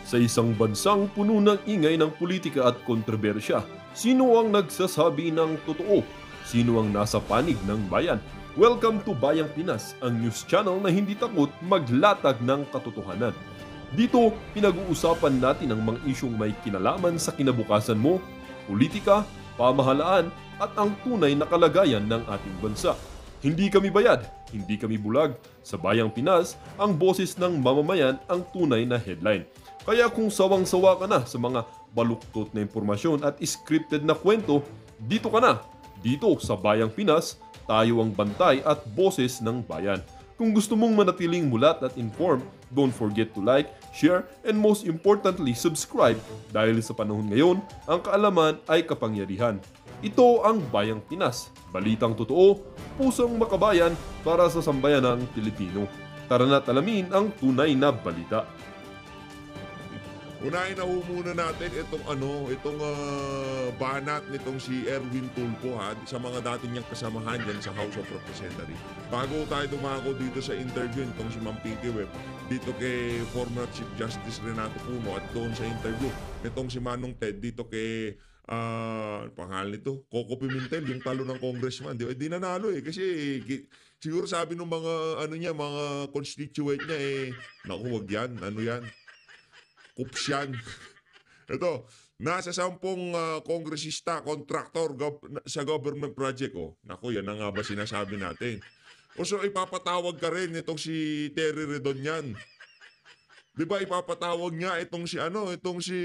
Sa isang bansang puno ng ingay ng politika at kontrobersya, sino ang nagsasabi ng totoo? Sino ang nasa panig ng bayan? Welcome to Bayang Pinas, ang news channel na hindi takot maglatag ng katotohanan. Dito, pinag-uusapan natin ang mga isyong may kinalaman sa kinabukasan mo, politika, pamahalaan, at ang tunay na kalagayan ng ating bansa. Hindi kami bayad, hindi kami bulag. Sa Bayang Pinas, ang boses ng mamamayan ang tunay na headline. Kaya kung sawang-sawa ka na sa mga baluktot na impormasyon at scripted na kwento, dito ka na. Dito sa Bayang Pinas, tayo ang bantay at boses ng bayan. Kung gusto mong manatiling mulat at informed, don't forget to like, share, and most importantly, subscribe dahil sa panahon ngayon, ang kaalaman ay kapangyarihan. Ito ang Bayang Pinas, balitang totoo, pusong makabayan para sa sambayanang Pilipino. Tara na't alamin ang tunay na balita. Unahin na ho muna natin itong banat nitong si Erwin Tulfo sa mga dati niyang kasamahan dyan sa House of Representatives. Bago tayo dumako dito sa interview nitong si Ma'am Pinky Webb, dito kay former Chief Justice Renato Puno at doon sa interview nitong si Manong Ted dito kay pangalan nito, Coco Pimentel, yung talo ng congressman. Di nanalo kasi siguro sabi ng mga mga constituent niya naku, wag yan, yan. Kupsyan. Ito, nasa 10 kongresista, kontraktor sa government project. Naku, yan na nga ba sinasabi natin? So, ipapatawag ka rin itong si Terry Redon yan. Di ba, ipapatawag niya itong si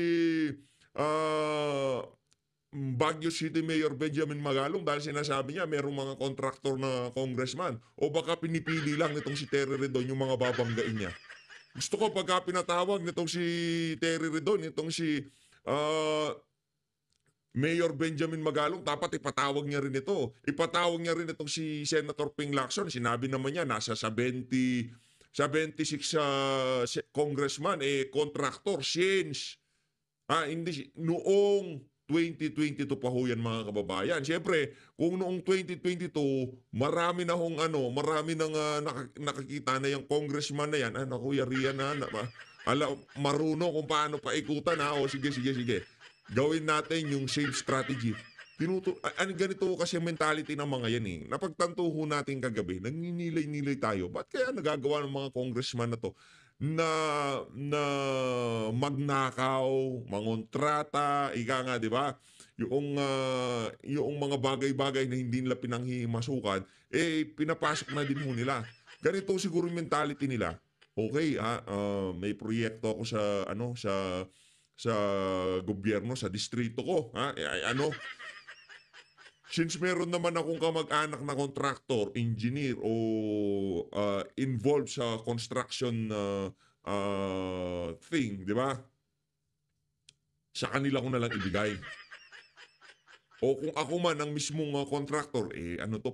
Baguio City Mayor Benjamin Magalong dahil sinasabi niya merong mga kontraktor na congressman. O baka pinipili lang itong si Terry Redon yung mga babanggain niya. Gusto ko pagka pinatawag nitong si Terry Redon, itong si Mayor Benjamin Magalong, dapat ipatawag niya rin ito. Ipatawag niya rin itong si Senator Ping Lacson. Sinabi naman niya, nasa 76 congressman, contractor, since hindi, noong 2022 pa ho yan mga kababayan. Siyempre, kung noong 2022, marami nang nakakita na yung congressman na yan. Naku, yari yan marunong kung paano paikutan sige. Gawin natin yung same strategy. Ganito kasi mentality ng mga yan Napagtanto ho natin kagabi, nanginilay-nilay tayo. Ba't kaya nagagawa ng mga congressman na to na magnakaw, mangontrata, di ba? Yung mga bagay-bagay na hindi nila pinanghihimasukan, pinapasok na din mo nila. Ganito siguro yung mentality nila. Okay, may proyekto ako sa gobyerno, sa distrito ko, since meron naman akong kamag-anak na contractor, engineer o involved sa construction thing, di ba? Sa kanila ko na lang ibigay. O kung ako man ang mismong contractor,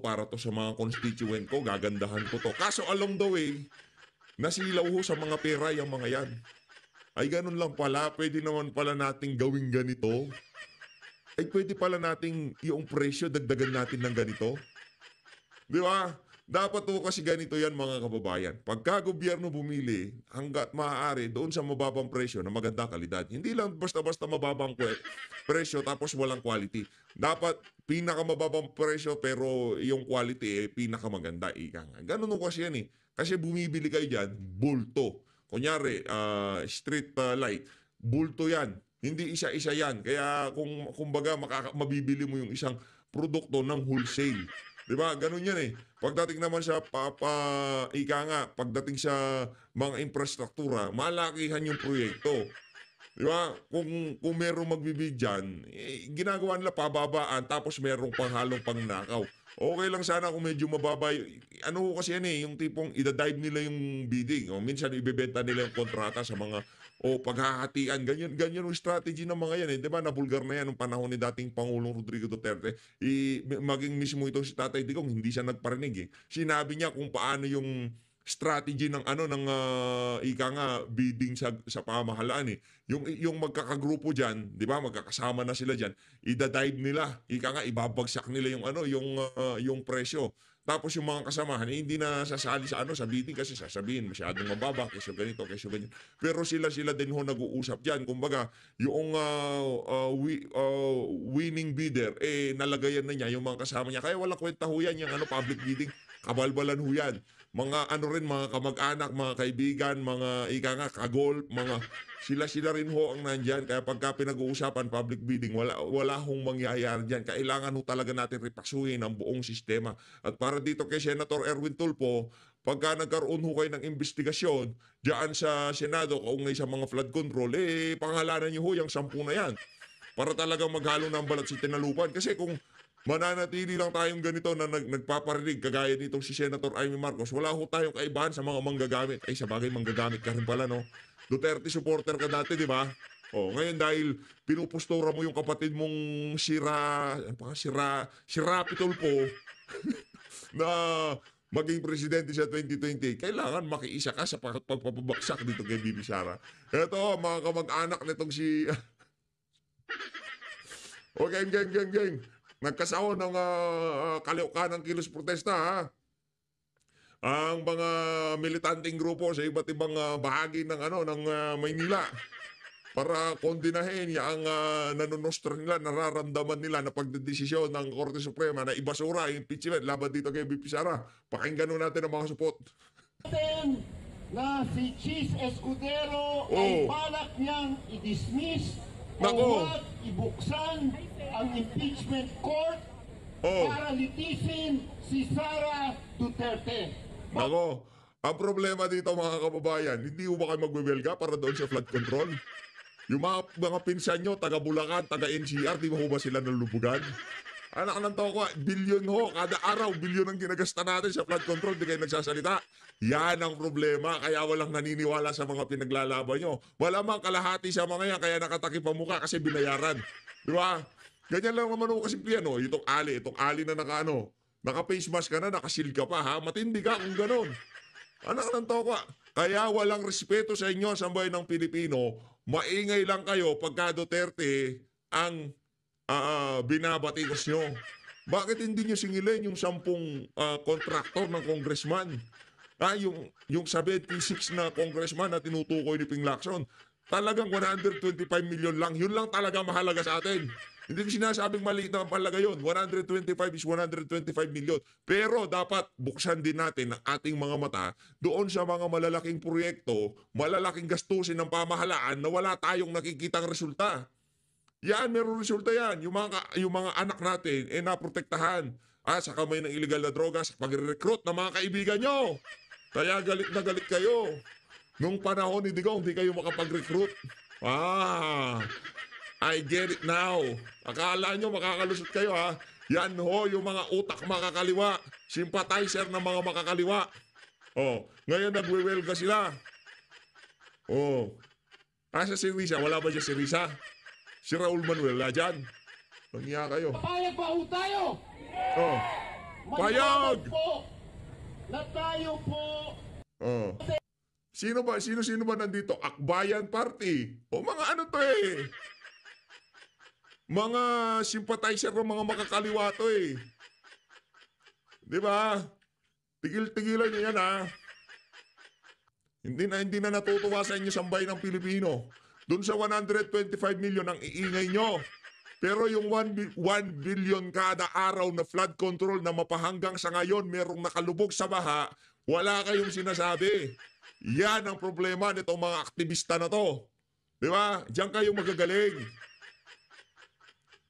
para to sa mga constituent ko, gagandahan ko to. Kaso along the way, nasilaw ho sa mga pera yung mga yan. Ay ganun lang pala, pwede naman pala nating gawing ganito. Pwede pala nating yung presyo, dagdagan natin ng ganito. Di ba? Dapat to kasi ganito yan mga kababayan. Pagka gobyerno bumili, hanggat maaari doon sa mababang presyo na magandang kalidad. Hindi lang basta-basta mababang presyo tapos walang quality. Dapat pinakamababang presyo pero yung quality pinakamaganda. Ganun kasi yan Kasi bumibili kayo dyan, bulto. Kunyari, street light, bulto yan. Hindi isa-isa yan. Kaya kumbaga mabibili mo yung isang produkto ng wholesale. Di ba? Ganun yan Pagdating naman sa pagdating sa mga infrastruktura, malakihan yung proyekto. Di ba? Kung merong magbibid dyan, ginagawa nila pababaan tapos merong panghalong pangnakaw. Okay lang sana kung medyo mababa. Kasi yan yung tipong idadive nila yung bidding. Minsan ibebenta nila yung kontrata sa mga paghahatian. Ganyan yung strategy ng mga yan. Di ba? Nabulgar na yan nung panahon ni dating Pangulong Rodrigo Duterte. Maging mismo itong si Tatay Digong, hindi siya nagparinig. Sinabi niya kung paano yung strategy ng bidding sa pamahalaan yung magkakagrupo diyan, 'di ba? Magkakasama na sila diyan. Idadive nila, ibabagsak nila yung presyo. Tapos yung mga kasamahan, hindi na sasali sa sa bidding kasi sasabihin masyadong mababa, kesyo ganito, kesyo ganyan. Pero sila din ho nag-uusap diyan. Kumbaga, yung winning bidder, nalagayan na niya yung mga kasama niya. Kaya walang kwenta ho yan, yung public bidding. Kabalbalan ho yan. Mga mga kamag-anak, mga kaibigan, mga ika nga, kagol, mga sila rin ho ang nandyan. Kaya pagka pinag-uusapan public bidding, wala hong mangyayari dyan. Kailangan ho talaga natin repasuhin ang buong sistema. At para dito kay Senator Erwin Tulfo, pagka nagkaroon ho kayo ng investigasyon diyan sa Senado kaugnay sa mga flood control, pangalanan niyo ho yung 10 na yan. Para talagang maghalo ng balat si Tinalupan. Kasi kung mananatili lang tayong ganito na nagpaparinig kagaya nitong si Senator Amy Marcos, wala ho tayong kaibahan sa mga manggagamit. Ay, sa bagay manggagamit ka rin pala, no? Duterte supporter ka dati, di ba? Ngayon dahil pinupustura mo yung kapatid mong si Rapi Tulfo na maging presidente sa 2020, kailangan makiisa ka sa pagpapabaksak dito kay Bibi Sara. Ito, mga kamag-anak nitong si... Geng. Nagkasaon ng kaliukan ng kilos protesta, ha? Ang mga militanteng grupo sa iba't ibang bahagi ng Maynila para kondinahin ang nanonostra nila, nararamdaman nila na pagdedesisyon ng Korte Suprema na ibasura yung impeachment laban dito kay BP Sara. Pakinggan natin ang mga support. Na si Chis Escudero ay balak niyang i-dismiss Nako. o wag ibuksan ang impeachment court para litisin si Sara Duterte. Nako, ang problema dito mga kababayan, hindi mo ba kayo magbebelga para doon sa flood control? Yung mga pinsan nyo, taga Bulacan, taga NCR, di ba ho ba sila nalulubugan? Anak ng toko, bilyon ho, kada araw, bilyon ang ginagasta natin sa flood control, di kayo nagsasalita. Yan ang problema, kaya walang naniniwala sa mga pinaglalaban nyo. Wala mang kalahati sa mga yan, kaya nakatakip ang mukha kasi binayaran. Di ba? Ganyan lang naman ako kasimple, itong ali na naka-face mask ka na, naka-shield ka pa, ha? Matindi ka kung ganon. Anak ng toko, kaya walang respeto sa inyo sa bayan ng Pilipino, maingay lang kayo pagka Duterte ang binabatikos nyo. Bakit hindi nyo singilin yung 10 kontraktor ng congressman? Yung 76 na congressman na tinutukoy ni Ping Lacson, talagang 125 million lang. Yun lang talaga mahalaga sa atin. Hindi ko sinasabing maliit na palaga yun. 125 is 125 million. Pero dapat buksan din natin ang ating mga mata doon sa mga malalaking proyekto, malalaking gastusin ng pamahalaan na wala tayong nakikitang resulta. Yan, meron resulta yan. Yung mga anak natin, naprotektahan sa kamay ng illegal na droga, sa pag-recruit ng mga kaibigan nyo. Kaya galit na galit kayo. Nung panahon ni Digong, hindi kayo makapag-recruit. I get it now. Akala nyo makakalusot kayo, ha? Yan ho, yung mga utak makakaliwa. Sympathizer ng mga makakaliwa. Ngayon nagwewelga sila. Asa si Risa? Wala ba dyan si Risa? Si Raul Manuel, dyan. Nangiya kayo. Payag pa ho tayo! Payag! Po na tayo po Sino ba nandito? Akbayan Party. Mga ano to mga sympathizer ng mga makakaliwa to Di ba? Tigil-tigilan nyo yan, ha? Hindi na natutuwa sa inyo sambay ng Pilipino. Doon sa 125 million ang iingay nyo. Pero yung 1 billion kada araw na flood control na mapahanggang sa ngayon merong nakalubog sa baha, wala kayong sinasabi. Yan ang problema nitong mga aktivista na to. Di ba? Diyan kayo magagaling.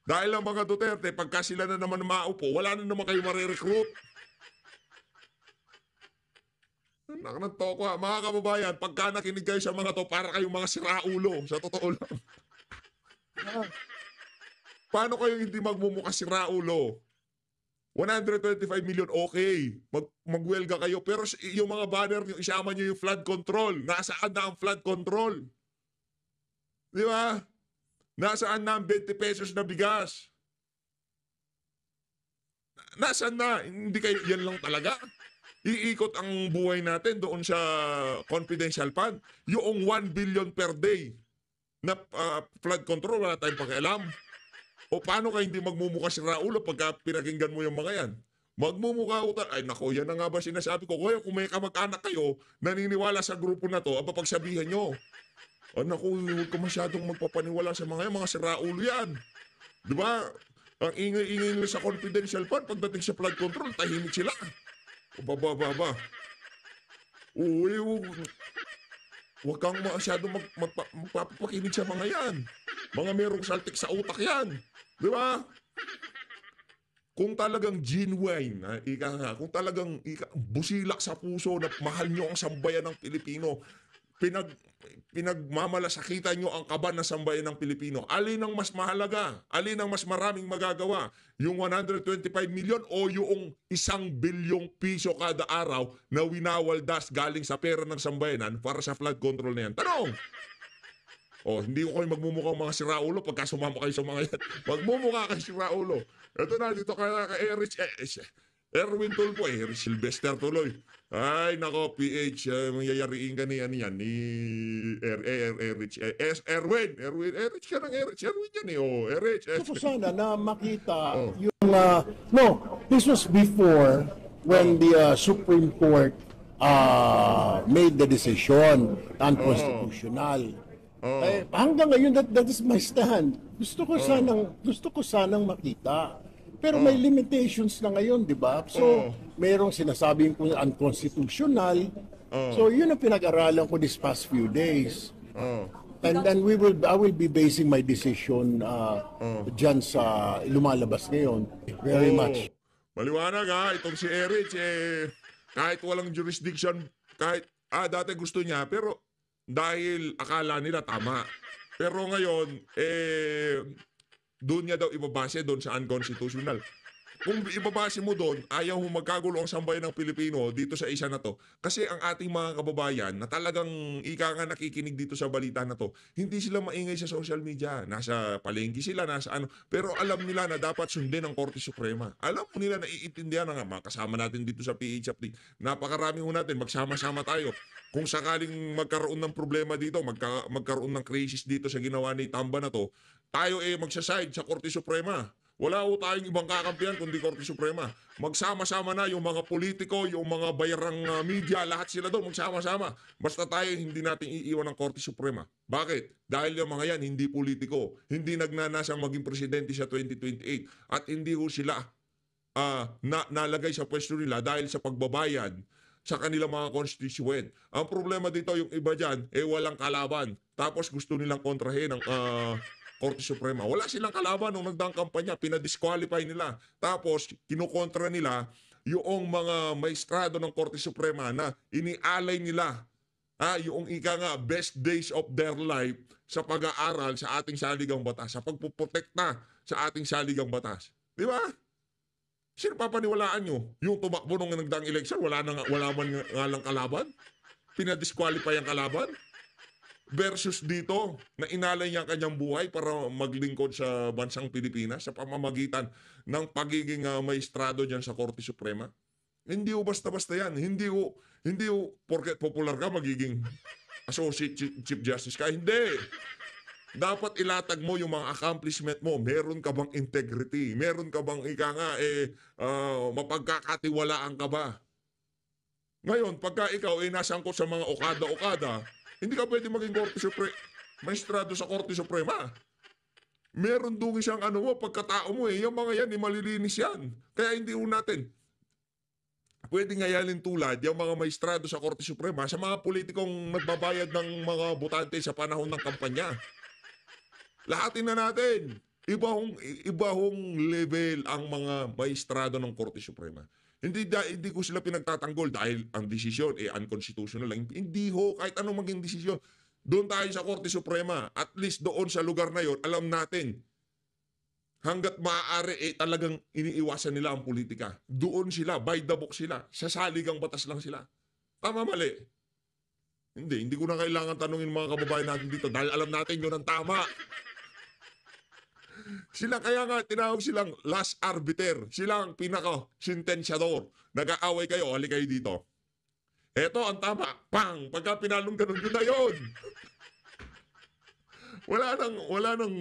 Dahil ang mga Duterte, pagka sila na naman maupo, wala na naman kayo marirecruit. Anak ng toko, ha. Mga kababayan, pagka nakinig kayo sa mga to, para kayong mga siraulo. Sa totoo lang. Paano kayo hindi magmumukha siraulo? 125 million, okay. Magwelga kayo. Pero yung mga banner nyo, isama nyo yung flood control. Nasaan na ang flood control? Di ba? Nasaan na ang 20 pesos na bigas? Nasaan na? Hindi kayo, yan lang talaga. Iikot ang buhay natin doon sa confidential fund. Yung 1 billion per day na flood control, wala tayong pakialam. O paano ka hindi magmumukha si Raulo pagka pinakinggan mo yung mga yan? Magmumukha utal. Ay nako, yan na nga ba sinasabi ko. Kaya kung may kamag-anak kayo, naniniwala sa grupo na to, aba pagsabihan nyo. Naku, huwag ka masyadong magpapaniwala sa mga yan, mga siraulo yan. Di ba? Ang ingay-ingay nila sa confidential fund, pagdating sa flood control, tahimik sila. Baba. Uy, huwag kang masyadong magpapakinig sa mga yan. Mga merong saltik sa utak yan. Di ba? Kung talagang genuine, kung talagang busilak sa puso na mahal nyo ang sambayan ng Pilipino, pinagmamalasakitan nyo ang kaban ng sambayan ng Pilipino, alin ang mas mahalaga? Alin ang mas maraming magagawa? Yung 125 million o yung 1 bilyong piso kada araw na winawaldas galing sa pera ng sambayanan para sa flood control na yan? Tanong! Hindi ko kayo magmumukhang mga siraulo pagka sumama kayo sa mga yan. Magmumukha kayo siraulo. Ito na, dito kaya ka Erwin Tulfo, Sylvester tuloy. Ay, nako, PH, mangyayariin ka niyan ni Erich. Erwin ka ng Erich. Erwin yan Erich. Gusto ko sana na makita yung, no, this was before when the Supreme Court made the decision unconstitutional. Hanggang ngayon, that is my stand. Gusto ko sanang makita. Pero may limitations na ngayon, di ba? So, merong sinasabing kung unconstitutional. So, yun ang pinag-aralan ko this past few days. And then I will be basing my decision dyan sa lumalabas ngayon. Very much. Maliwanag itong si Erich, kahit walang jurisdiction, kahit dati gusto niya, pero dahil akala nila tama. Pero ngayon, doon niya daw ibabase doon sa unconstitutional. Kung ibabase mo doon, ayaw mo magkagulo ang sambayan ng Pilipino dito sa isa na to. Kasi ang ating mga kababayan na talagang ika nga nakikinig dito sa balita na to, hindi sila maingay sa social media. Nasa palengke sila, nasa ano. Pero alam nila na dapat sundin ang Korte Suprema. Alam mo nila, naiintindihan na nga, makasama natin dito sa PHFD. Napakarami ho natin, magsama-sama tayo. Kung sakaling magkaroon ng problema dito, magkaroon ng crisis dito sa ginawa ni Tamba na to, tayo magsaside sa Korte Suprema. Wala ho tayong ibang kakampihan kundi Korte Suprema. Magsama-sama na yung mga politiko, yung mga bayarang media, lahat sila doon magsama-sama. Basta tayo hindi natin iiwan ng Korte Suprema. Bakit? Dahil yung mga yan hindi politiko, hindi nagnanasang maging presidente sa 2028 at hindi ho sila nalagay sa pwesto nila dahil sa pagbabayad sa kanilang mga constituent. Ang problema dito, yung iba dyan, walang kalaban. Tapos gusto nilang kontrahin ang Korte Suprema. Wala silang kalaban nung nagdaang kampanya, pinadisqualify nila. Tapos, kinukontra nila yung mga maestrado ng Korte Suprema na inialay nila yung ika nga best days of their life sa pag-aaral sa ating saligang batas, sa pagpuprotekta sa ating saligang batas. Di ba? Sino papaniwalaan nyo? Yung tumakbo nung nagdaang election, wala man nga lang kalaban? Pinadisqualify ang kalaban? Versus dito, na inalay niya ang kanyang buhay para maglingkod sa bansang Pilipinas sa pamamagitan ng pagiging maestrado dyan sa Korte Suprema. Hindi ho basta-basta yan. Hindi ho porket popular ka, magiging Associate Chief Justice ka. Hindi. Dapat ilatag mo yung mga accomplishment mo. Meron ka bang integrity? Meron ka bang mapagkakatiwalaan ka ba? Ngayon, pagka ikaw nasangkot sa mga okada-okada, hindi ka pwede maging maestrado sa Korte Suprema. Meron doon isang pagkatao mo yung mga yan, malilinis yan. Kaya hindi natin pwede ngayalin tulad yung mga maestrado sa Korte Suprema sa mga politikong nagbabayad ng mga botante sa panahon ng kampanya. Lahatin na natin. Ibahong level ang mga maestrado ng Korte Suprema. Hindi ko sila pinagtatanggol dahil ang desisyon unconstitutional lang. Hindi ho, kahit anong maging desisyon. Doon tayo sa Korte Suprema. At least doon sa lugar na yon, alam natin. Hanggat maaari talagang iniiwasan nila ang politika. Doon sila, by the book sila. Sa saligang batas lang sila. Tama, mali? Hindi ko na kailangan tanungin mga kababayan natin dito dahil alam natin yun ang tama. Sila kaya nga tinawag silang last arbiter. Silang pinaka-sentensyador. Nag-aaway kayo, hali kayo dito. Eto ang tama. Pang! Pagka pinalong ganun, yun na yun. Wala nang,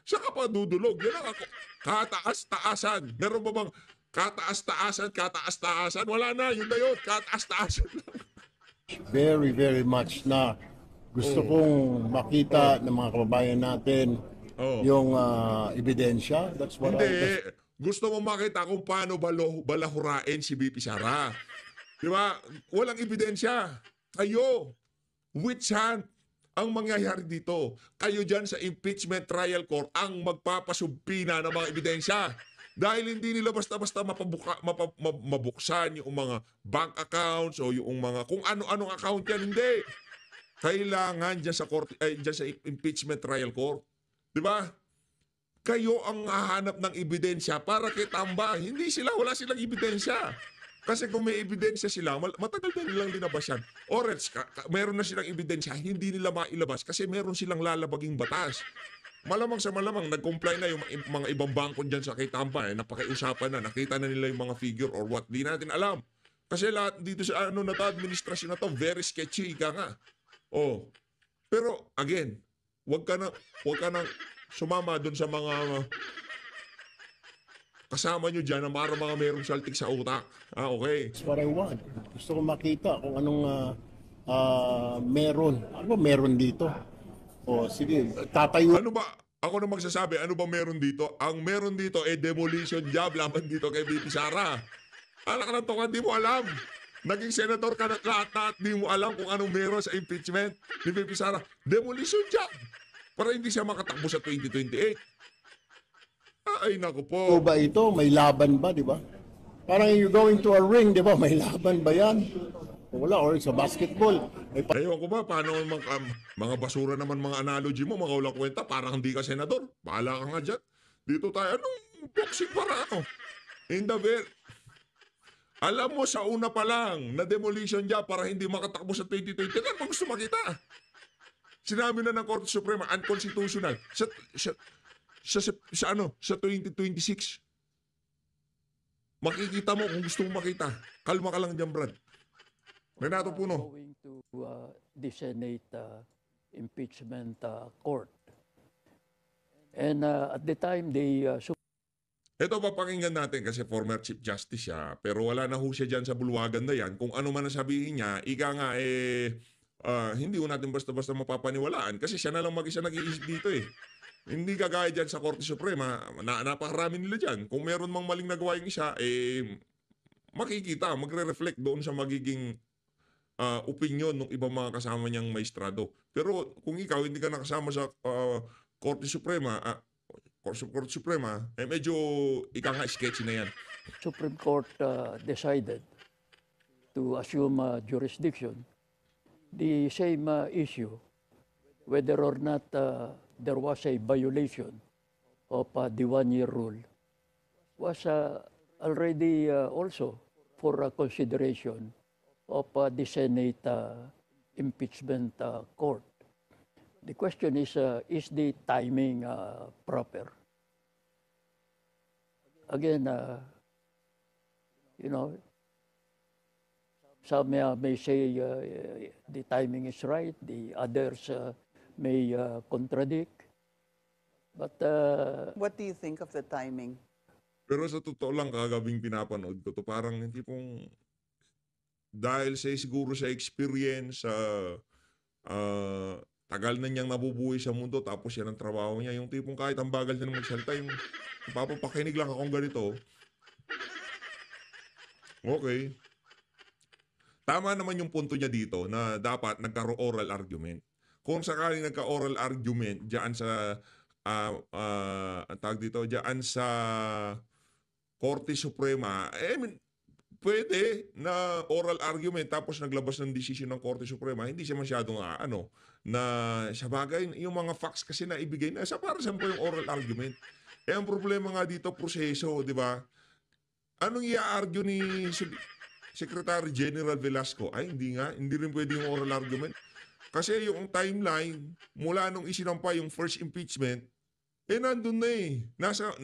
siya ka pa dudulog. Yan ang kataas-taasan. Meron ba bang, kataas-taasan. Wala na, yun na yun. Kataas-taasan lang. Very, very much na gusto kong makita ng mga kababayan natin yung ebidensya. That's what Hindi. Gusto mo makita kung paano balahurain si BP Sara. Di ba? Walang ebidensya. Kayo, witch hunt ang mangyayari dito. Kayo dyan sa impeachment trial court ang magpapasumpina ng mga ebidensya. Dahil hindi nila basta-basta mabuksan yung mga bank accounts o yung mga kung ano-anong account yan. Hindi. Kailangan dyan sa impeachment trial court. Di ba? Kayo ang hahanap ng ebidensya para kay Tamba. Hindi sila, wala silang ebidensya. Kasi kung may ebidensya sila, matagal na nilang linabas yan. Or else, meron na silang ebidensya, hindi nila mailabas kasi meron silang lalabaging batas. Malamang sa malamang, nag-comply na yung mga ibang bangko dyan sa kay Tamba. Napakiusapan na, nakita na nila yung mga figure or what. Di natin alam. Kasi lahat dito sa administrasyon na to, very sketchy ka nga. Oh. Pero, again, wag ka na sumama dun sa mga kasama nyo dyan na mga merong saltik sa utak. Okay. That's what I want. Gusto ko makita kung anong meron. Ano ba meron dito? O sige, tatayo. Ano ba? Ako na magsasabi, ano ba meron dito? Ang meron dito demolition job laban dito kay BP Sara. Alak na to ka, di mo alam. Naging senator ka na lahat, di mo alam kung anong meron sa impeachment ni BP Sara. Demolition job. Para hindi siya makatakbo sa 2028. Ay, naku po. O ba ito? May laban ba, di ba? Parang you're going to a ring, di ba? May laban ba yan? Wala, or sa basketball. Ewan ko ba, paano mga basura naman mga analogy mo, mga ulang kwenta, parang hindi ka senador. Bahala ka nga dyan. Dito tayo, anong boxing para ako? Alam mo, sa una pa lang, na demolition job para hindi makatakbo sa 2020. Ano ba gusto makita? Sinabi na ng Korte Suprema, unconstitutional. Sa 2026. Makikita mo kung gusto mo makita. Kalma ka lang dyan, Brad. Renato Puno. Going to the Senate impeachment court. And at the time, they Ito papakinggan natin kasi former Chief Justice siya, pero wala na ho siya dyan sa bulwagan na yan. Kung ano man ang sabihin niya, ika nga hindi ko natin basta-basta mapapaniwalaan kasi siya na lang mag-isa nag-iisip dito eh. Hindi kagaya dyan sa Korte Suprema, napakarami nila dyan. Kung meron mang maling nagawa yung isa, makikita, magre-reflect doon sa magiging opinion ng ibang mga kasama niyang maestrado. Pero kung ikaw hindi ka nakasama sa Korte Suprema, Korte Suprema, medyo ika nga sketchy na yan. Supreme Court decided to assume jurisdiction, the same issue, whether or not there was a violation of the one-year rule, was already also for consideration of the Senate impeachment court. The question is the timing proper? Again, some may say the timing is right, the others may contradict. But what do you think of the timing? Pero sa totoo lang, kagabing pinapanood ko to, parang hindi pong dahil siguro sa experience, tagal na niyang nabubuhay sa mundo tapos yan ang trabaho niya. Yung tipong kahit ang bagal niya na magsalita, yung papapakinig lang akong ganito. Okay. Tama naman yung punto niya dito na dapat nagka-oral argument. Kung sakaling nagka-oral argument diyan sa tawag dito, diyan sa Korte Suprema, pwede na oral argument tapos naglabas ng desisyon ng Korte Suprema. Hindi siya masyadong na sa bagay, yung mga facts kasi na ibigay na, para saan po yung oral argument? Ang problema nga dito, proseso, di ba? Anong i-argue ni Secretary General Velasco? Hindi rin pwede yung oral argument. Kasi yung timeline, mula nung isinampa yung first impeachment, nandun na eh. Nasa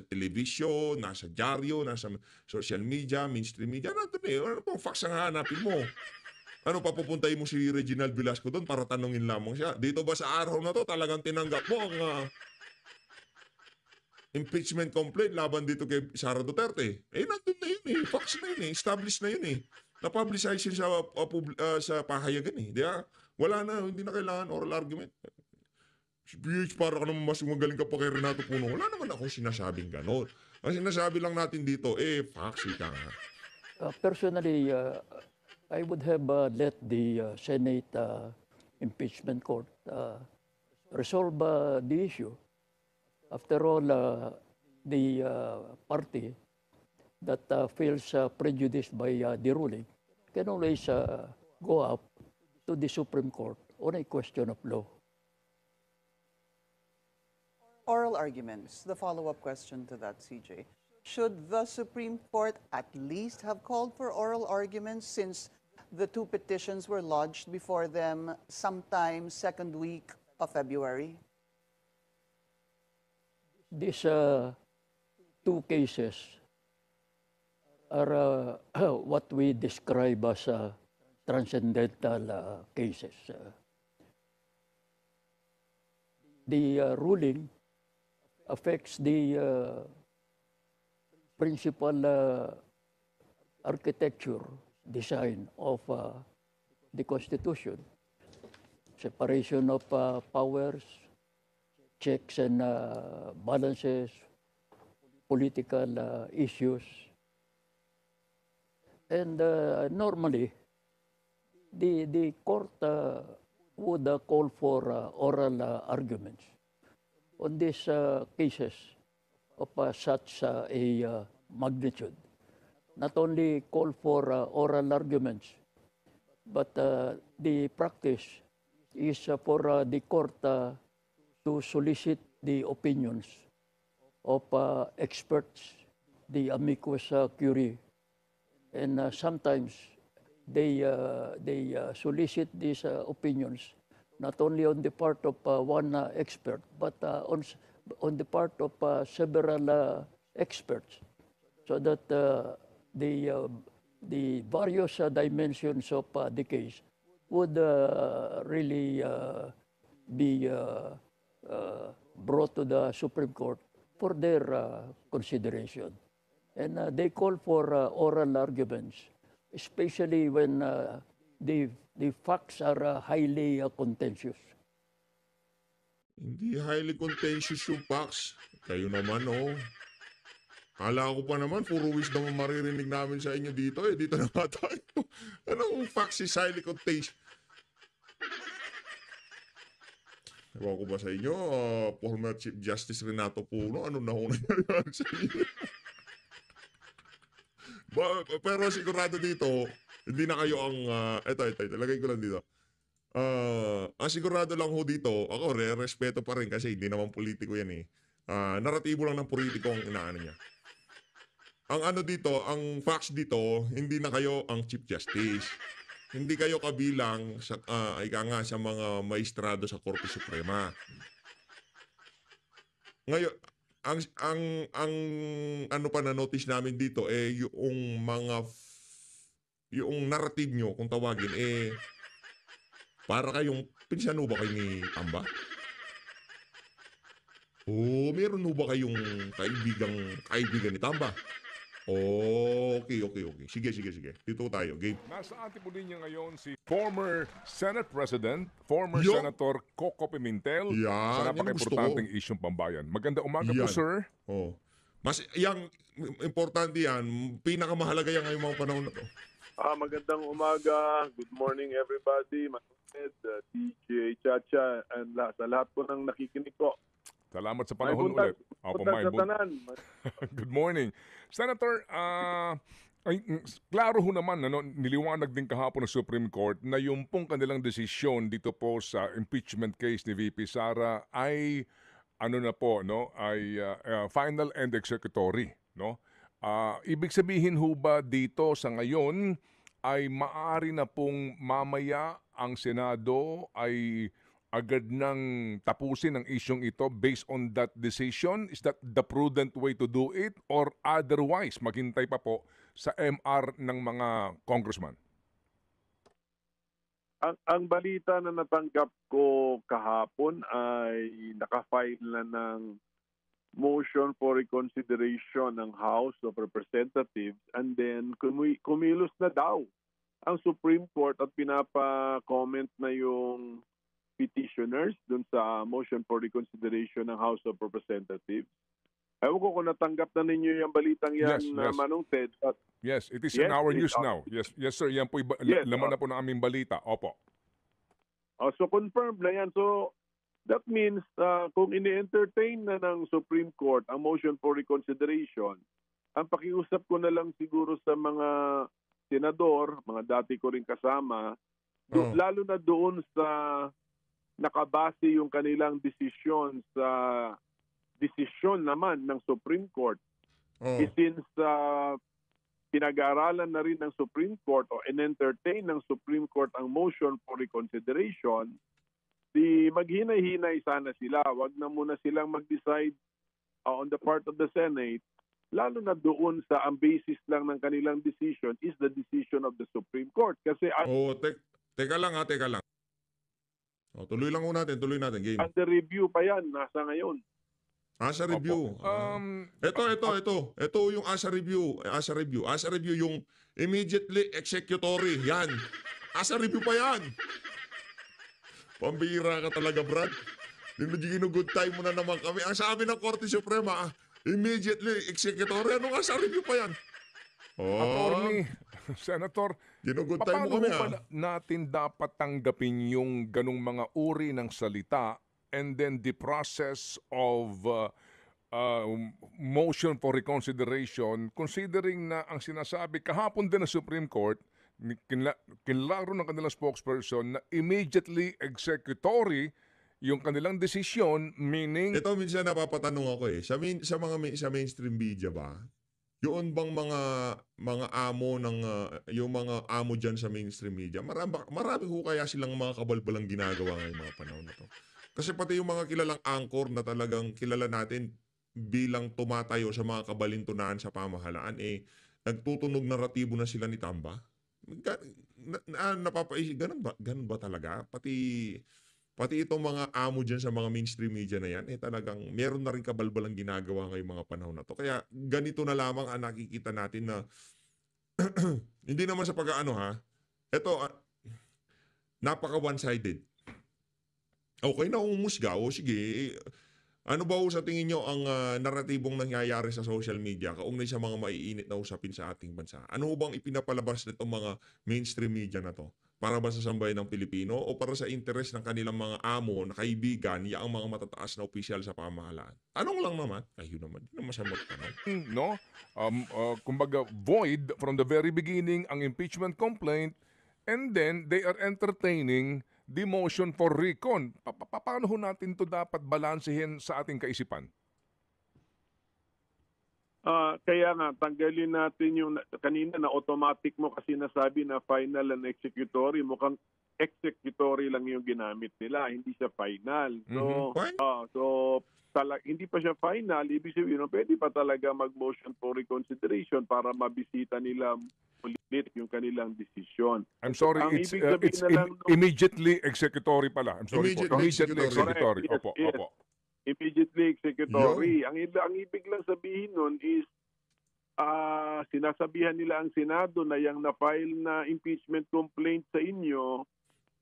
television, nasa dyaryo, nasa social media, mainstream media, nandun eh. Ano pang facts ang hanapin mo? Ano, papupuntahin mo si Reginald Velasco doon para tanungin lamang siya. Dito ba sa araw na to talagang tinanggap mo ang impeachment complaint laban dito kay Sara Duterte. Nandun na yun eh. Facts na yun eh. Established na yun eh. Na-publicize yun sa pahayagan eh. Di ba? Wala na. Hindi na kailangan oral argument. Si PH, para ka naman mas magaling ka pa kay Renato Puno. Wala naman akong sinasabing gano'n. Ang sinasabi lang natin dito, facts ka nga. Personally, I would have let the Senate impeachment court resolve the issue. After all, the party that feels prejudiced by the ruling can always go up to the Supreme Court on a question of law. Oral arguments, the follow-up question to that, CJ. Should the Supreme Court at least have called for oral arguments since the two petitions were lodged before them sometime second week of February? These two cases are what we describe as transcendental cases. The ruling affects the principal architecture, design of the Constitution, separation of powers, checks and balances, political issues. And normally, the court would call for oral arguments on these cases of such a magnitude. Not only call for oral arguments, but the practice is for the court to solicit the opinions of experts, the amicus curiae, and sometimes they solicit these opinions not only on the part of one expert, but on the part of several experts, so that the various dimensions of the case would really be brought to the Supreme Court for their consideration. And they call for oral arguments, especially when the facts are highly contentious. Hindi highly contentious yung facts. Kayo naman, oh. Kala ko pa naman, puro wisdom ang maririnig namin sa inyo dito. Dito na nga tayo. Anong facts is highly contentious? Ewan ko ba sa inyo, former Chief Justice Renato Puno, ano na kung nangyayari sa inyo? Pero sigurado dito, hindi na kayo ang, ito, lagay ko lang dito. Ang sigurado lang ho dito, ako respeto pa rin kasi hindi naman politiko yan eh. Naratibo lang ng politiko ang inaano niya. Ang ano dito, ang facts dito, hindi na kayo ang Chief Justice. Hindi kayo kabilang sa sa mga maestrado sa Korte Suprema. Ngayon, ang ano pa na notice namin dito yung narrative nyo kung tawagin para kayong pinsan ba kayo ni Tamba? Meron ba kayong kaibigan ni Tamba? Okay. Sige. Dito tayo. Game. Nasa ating po niya ngayon si former Senate President, former Yo! Senator Coco Pimentel Yan, sa napaka-importanteng isyong pambayan. Magandang umaga po, Yan. sir. Mas importante yan. Pinakamahalaga yan ngayong mga panahon na to. Magandang umaga. Good morning everybody. Manuel, DJ Chacha, and sa lahat po ng nakikinig ko. Salamat sa panahon ulit. Good morning. Senator, klaro ho naman, niliwanag din kahapon ng Supreme Court na yung pong kanilang desisyon dito po sa impeachment case ni VP Sara ay final and executory, no? Ibig sabihin ho ba dito sa ngayon ay maaari na pong mamaya ang Senado ay agad nang tapusin ang isyong ito based on that decision? Is that the prudent way to do it? Or otherwise, maghintay pa po sa MR ng mga congressman? Ang balita na natanggap ko kahapon ay nakafile na ng motion for reconsideration ng House of Representatives, and then kumilos na daw ang Supreme Court at pinapa-comment na yung petitioners dun sa motion for reconsideration ng House of Representatives. Ewan ko kung natanggap na ninyo yung balitang yan, Yes, na yes. Manong Ted. At Yes, it is Yes, in our it- news now. Yes, yes sir, yan po Yes, laman na po ng aming balita. Opo. So confirmed na yan. So that means kung ini-entertain na ng Supreme Court ang motion for reconsideration, ang pakiusap ko na lang siguro sa mga senador, mga dati ko rin kasama, lalo na doon sa nakabase yung kanilang desisyon sa desisyon naman ng Supreme Court. Since pinag-aaralan na rin ng Supreme Court o in-entertain ng Supreme Court ang motion for reconsideration, di maghinay-hinay sana sila. Wag na muna silang mag-decide on the part of the Senate, lalo na doon sa ang basis lang ng kanilang decision is the decision of the Supreme Court. Kasi Teka lang ha, teka lang. Tuloy lang muna natin, game. under review pa yan, nasa ngayon. ASA review. Ito yung ASA review. ASA review yung immediately executory. Yan. ASA review pa yan. Pambira ka talaga, Brad. Ginugood time mo na naman kami. Ang sabi ng Korte Suprema, immediately executory. Anong ASA review pa yan? Attorney, Senator, Ginugood time mo paano kami, pala natin dapat tanggapin yung ganong mga uri ng salita and then the process of motion for reconsideration, considering na ang sinasabi kahapon din ng Supreme Court, kinlaro ng kanilang spokesperson na immediately executory yung kanilang desisyon, meaning... Ito minsan napapatanong ako sa mainstream media ba? Yun bang mga amo ng yung mga amo diyan sa mainstream media, marami ho kaya silang mga kabalbalang ginagawa ngayong mga panahon na to. Kasi pati yung mga kilalang anchor na talagang kilala natin bilang tumatayo sa mga kabalintunaan sa pamahalaan, nagtutunog naratibo na sila ni Tamba. Napapaisip, ganun ba talaga? Pati itong mga amo dyan sa mga mainstream media na yan, talagang meron na rin kabalbalang ginagawa ngayong mga panahon na to. Kaya ganito na lamang ang nakikita natin na hindi naman sa pag-ano ha, ito, napaka one-sided. Okay na umusga, sige, ano ba sa tingin nyo ang naratibong nangyayari sa social media kaugnay sa mga maiinit na usapin sa ating bansa? Ano bang ipinapalabas nitong mga mainstream media na to? Para ba sa sambayan ng Pilipino o para sa interes ng kanilang mga amo na kaibigan, ang mga matataas na opisyal sa pamahalaan? Tanong lang naman. Ayun naman, hindi naman masamot tanong. No? Kumbaga, void from the very beginning ang impeachment complaint and then they are entertaining the motion for recon. Paano ho natin to dapat balansehin sa ating kaisipan? Kaya nga, tanggalin natin yung kanina na automatic mo kasi nasabi na final and executory. Mukhang executory lang yung ginamit nila, hindi siya final. So, hindi pa siya final. Ibig sabihin, pwede pa talaga mag-motion for reconsideration para mabisita nila ulit yung kanilang desisyon. I'm sorry, Ang it's ibig sabihin na lang immediately executory pala. I'm sorry po. Immediately Executory. Correct. Opo, Yes. opo. Immediately executory. Ang ibig lang sabihin nun is sinasabihan nila ang Senado na yung na-file na impeachment complaint sa inyo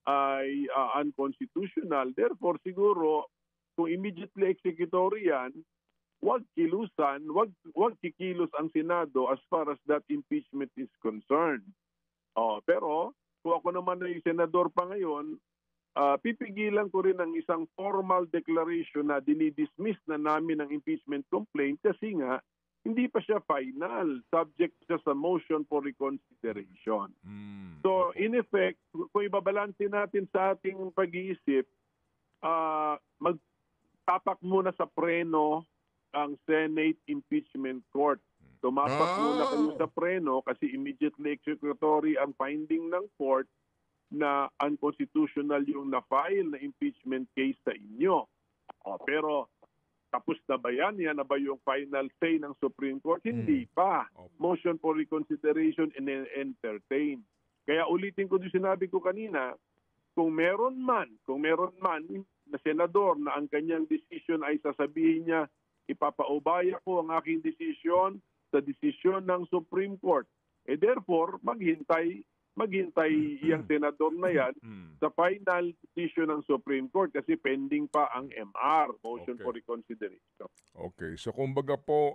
ay unconstitutional. Therefore, siguro, kung immediately executory yan, wag kilusan, wag kikilos ang Senado as far as that impeachment is concerned. Pero, kung ako naman ay senador pa ngayon, pipigilan ko rin ang isang formal declaration na dinidismiss na namin ang impeachment complaint kasi nga, hindi pa siya final, subject siya sa motion for reconsideration. So, in effect, kung ibabalansin natin sa ating pag-iisip, magtapak muna sa preno ang Senate Impeachment Court. Tumapak muna kayo sa preno kasi immediately executory ang finding ng court na unconstitutional yung na-file na impeachment case sa inyo. Pero tapos na ba yan? Yan na ba yung final say ng Supreme Court? Hindi pa. Motion for reconsideration and entertain. Kaya ulitin ko yung sinabi ko kanina, kung meron man na senador na ang kanyang decision ay sasabihin niya ipapaubaya ko ang aking desisyon sa desisyon ng Supreme Court. Therefore, maghintay yung senador na yan sa final decision ng Supreme Court kasi pending pa ang MR, motion Okay. for reconsideration. Okay. So kumbaga po,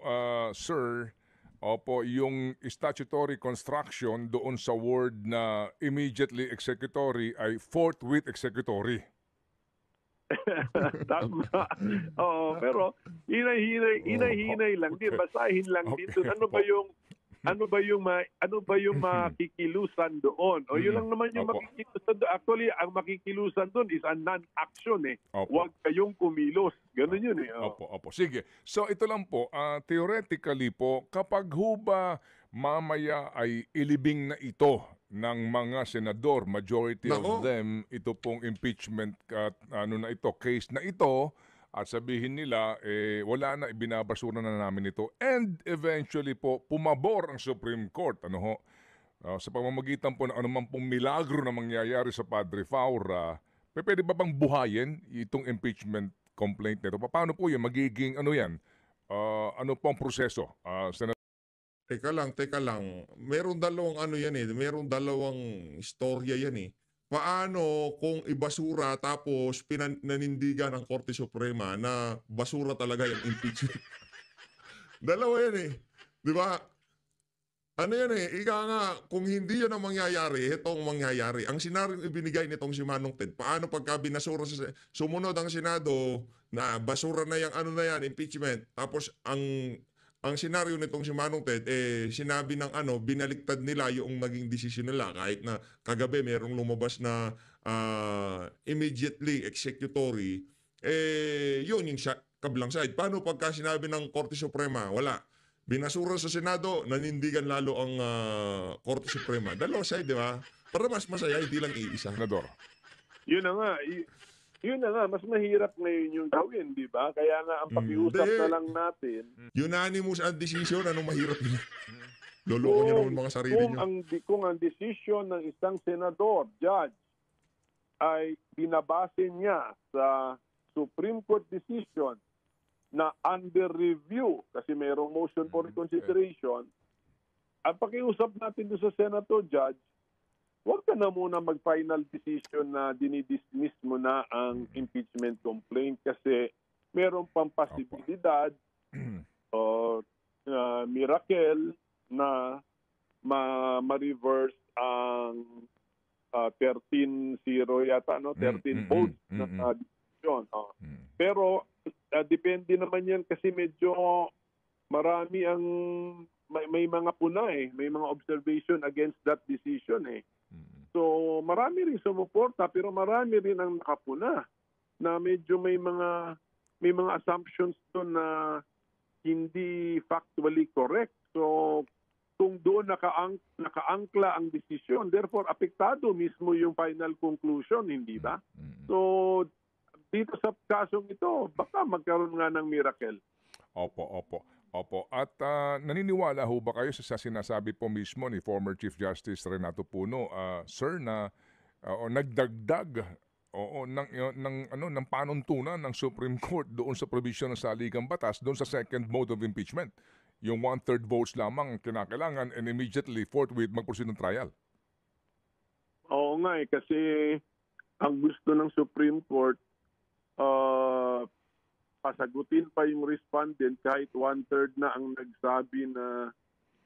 sir, opo, yung statutory construction doon sa word na immediately executory ay forthwith executory. Tama. Oo, pero hinay-hinay lang din, basahin lang din doon. Ano ba yung makikilusan doon? O yun lang naman yung Opo. makikilusan doon. Actually, ang makikilusan doon is a non-action eh. Opo. Huwag kayong kumilos. Ganun yun eh. Oh. Opo. Sige. So ito lang po, theoretically po, kapag ho ba mamaya ay ilibing na ito ng mga senador, majority Nako. of them, ito pong impeachment case na ito, at sabihin nila, wala na, ibinabasura na namin ito. And eventually po, pumabor ang Supreme Court. Sa pamamagitan po ng anumang pong milagro na mangyayari sa Padre Faura, pwede ba bang buhayin itong impeachment complaint nito? Paano po yun? Magiging ano po ang proseso? Teka lang. Meron dalawang meron dalawang istorya yan eh. Paano kung ibasura tapos pinanindigan ng Korte Suprema na basura talaga yung impeachment? Dalawa yan eh. Di ba? Ano yan eh, ika nga, kung hindi yan ang mangyayari, ito ang mangyayari. Ang senaryo ibinigay nitong si Manong Ted, paano pagka binasura sumunod ang Senado na basura na yung impeachment, tapos ang senaryo nitong si Manong Ted, sinabi ng binaliktad nila yung naging desisyon nila kahit na kagabi merong lumabas na immediately executory, yun yung kablang side. Paano pagka sinabi ng Korte Suprema, wala. Binasura sa Senado, nanindigan lalo ang Korte Suprema. Dalawa side, di ba? Para mas masaya, hindi lang iisa. Senador. Yun na nga. Mas mahirap ngayon yung gawin, di ba? Kaya nga, ang pakiusap Hindi. na lang natin, Unanimous ang decision, anong mahirap yun? Loloko niyo naman mga sarili niyo. kung ang desisyon ng isang senador, judge, ay binabase niya sa Supreme Court decision na under review, kasi mayroong motion for reconsideration, ang pakiusap natin doon sa senator, judge, huwag ka na muna mag-final decision na dinidismiss mo na ang impeachment complaint kasi meron pang posibilidad o miracle na ma-reverse ang 13-0 yata, 13 votes na decision. Pero depende naman yan kasi medyo marami ang may mga puna may mga observation against that decision So marami rin sumuporta pero marami rin ang nakapuna na medyo may mga assumptions doon na hindi factually correct. So kung doon nakaangkla ang desisyon, therefore apektado mismo yung final conclusion, hindi ba? So dito sa kasong ito, baka magkaroon nga ng miracle. Opo. At naniniwala ho ba kayo sa sinasabi po mismo ni former Chief Justice Renato Puno, sir, na nagdagdag ng panuntunan ng Supreme Court doon sa provision ng saligang batas doon sa second mode of impeachment? Yung 1/3 votes lamang kinakailangan and immediately forthwith mag-proceed ng trial. Oo nga kasi ang gusto ng Supreme Court pasagutin pa yung respondent kahit 1/3 na ang nagsabi na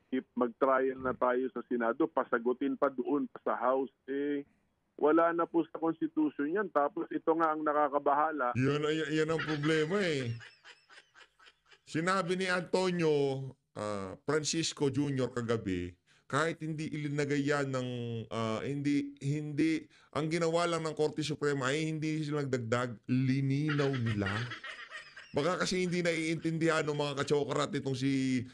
if mag-trial na tayo sa Senado, pasagutin pa doon sa House. Wala na po sa Constitution yan. Tapos ito nga ang nakakabahala. Yan ang problema eh. Sinabi ni Antonio Francisco Jr. kagabi, kahit hindi ilinagay yan ng hindi ang ginawa lang ng Korte Suprema ay hindi sila nagdagdag, lininaw nila. Baka kasi hindi naiintindihan ng mga kachokarat nitong si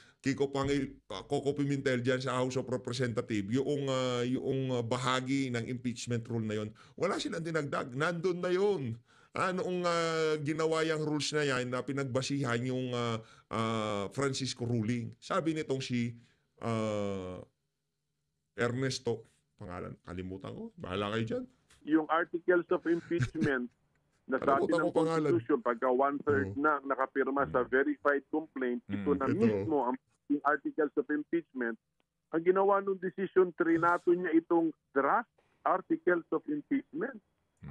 Coco Pimentel dyan sa House of Representatives, yung bahagi ng impeachment rule na yon. Wala silang dinagdag. Nandun na yun. Noong ginawa yung rules na yan na pinagbasihan yung Francisco ruling. Sabi nitong si Ernesto, pangalan, kalimutan ko. Bahala kayo dyan. Yung articles of impeachment Nasabi Kalimutan ng ko pangalan. Constitution, pagka one-third na ang nakapirma sa verified complaint, ito na ito. mismo ang articles of impeachment. Ang ginawa nung decision, trinato niya itong draft articles of impeachment.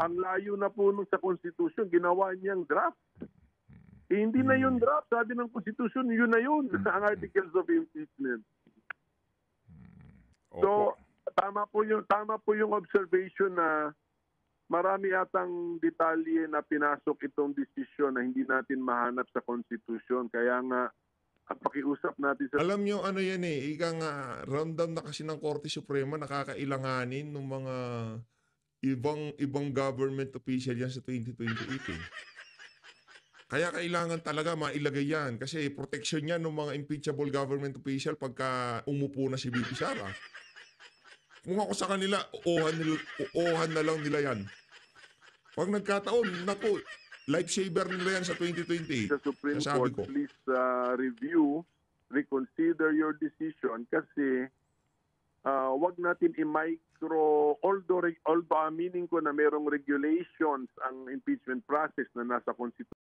Ang layo na po nung sa Constitution, ginawa niyang draft. Hindi na yun draft. Sabi ng Constitution, yun na yun, ang articles of impeachment. So, tama po yung observation na marami atang detalye na pinasok itong desisyon na hindi natin mahanap sa Constitution. Kaya nga, ang pakiusap natin sa... Alam nyo, ano yan eh, ika nga, rundown na kasi ng Korte Suprema, nakakailanganin ng mga ibang government official yan sa 2028 eh. Kaya kailangan talaga mailagay yan kasi protection yan ng mga impeachable government official pagka umupo na si VP Sara. Kung ako sa kanila, oohan na lang nila yan. Pag nagkataon, naku, lifesaver nila yan sa 2020. The Supreme Nasabi Court, ko. please review, reconsider your decision kasi wag natin i-micro, although aminin ko na merong regulations ang impeachment process na nasa Constitution.